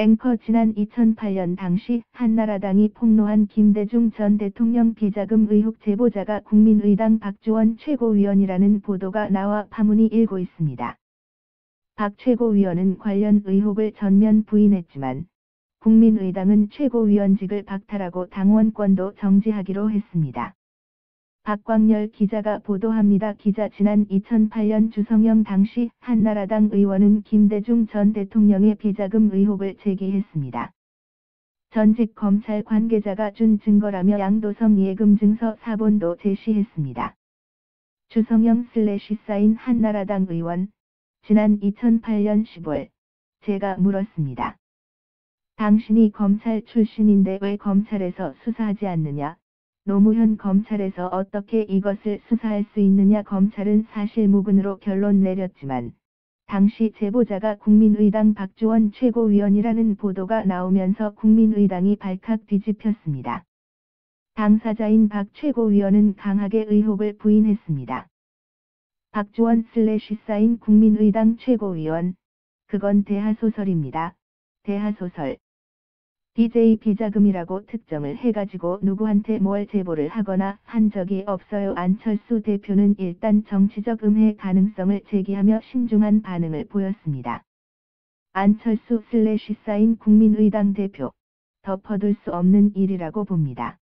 앵커 지난 2008년 당시 한나라당이 폭로한 김대중 전 대통령 비자금 의혹 제보자가 국민의당 박주원 최고위원이라는 보도가 나와 파문이 일고 있습니다. 박 최고위원은 관련 의혹을 전면 부인했지만 국민의당은 최고위원직을 박탈하고 당원권도 정지하기로 했습니다. 박광열 기자가 보도합니다. 기자 지난 2008년 주성영 당시 한나라당 의원은 김대중 전 대통령의 비자금 의혹을 제기했습니다. 전직 검찰 관계자가 준 증거라며 양도성 예금증서 사본도 제시했습니다. 주성영 사인 한나라당 의원, 지난 2008년 10월, 제가 물었습니다. 당신이 검찰 출신인데 왜 검찰에서 수사하지 않느냐? 노무현 검찰에서 어떻게 이것을 수사할 수 있느냐? 검찰은 사실무근으로 결론 내렸지만 당시 제보자가 국민의당 박주원 최고위원이라는 보도가 나오면서 국민의당이 발칵 뒤집혔습니다. 당사자인 박 최고위원은 강하게 의혹을 부인했습니다. 박주원 사인 국민의당 최고위원, 그건 대하소설입니다. 대하소설. DJ 비자금이라고 특정을 해가지고 누구한테 뭘 제보를 하거나 한 적이 없어요. 안철수 대표는 일단 정치적 음해 가능성을 제기하며 신중한 반응을 보였습니다. 안철수 사인 국민의당 대표, 덮어둘 수 없는 일이라고 봅니다.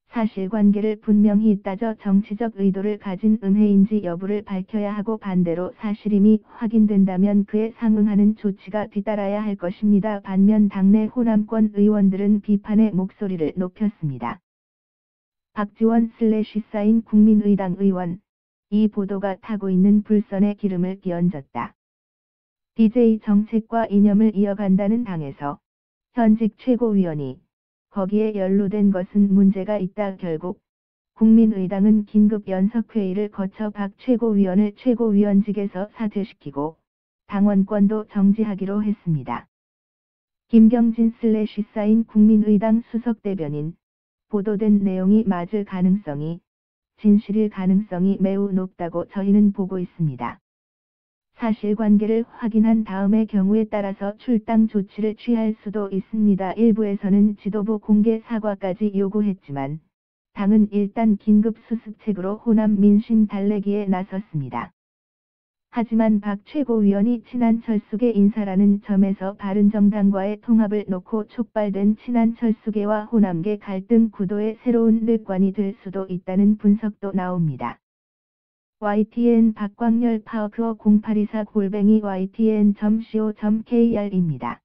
사실관계를 분명히 따져 정치적 의도를 가진 음해인지 여부를 밝혀야 하고 반대로 사실임이 확인된다면 그에 상응하는 조치가 뒤따라야 할 것입니다. 반면 당내 호남권 의원들은 비판의 목소리를 높였습니다. 박지원 사인 국민의당 의원, 이 보도가 타고 있는 불선에 기름을 끼얹었다. DJ 정책과 이념을 이어간다는 당에서 현직 최고위원이 거기에 연루된 것은 문제가 있다. 결국 국민의당은 긴급 연석회의를 거쳐 박 최고위원을 최고위원직에서 사퇴시키고 당원권도 정지하기로 했습니다. 김경진 사인 국민의당 수석대변인, 보도된 내용이 맞을 가능성이, 진실일 가능성이 매우 높다고 저희는 보고 있습니다. 사실관계를 확인한 다음의 경우에 따라서 출당 조치를 취할 수도 있습니다. 일부에서는 지도부 공개 사과까지 요구했지만 당은 일단 긴급 수습책으로 호남 민심 달래기에 나섰습니다. 하지만 박 최고위원이 친한철수계 인사라는 점에서 바른정당과의 통합을 놓고 촉발된 친한철수계와 호남계 갈등 구도의 새로운 늑관이 될 수도 있다는 분석도 나옵니다. YTN 박광열 파워크어 0824@ytn.co.kr입니다.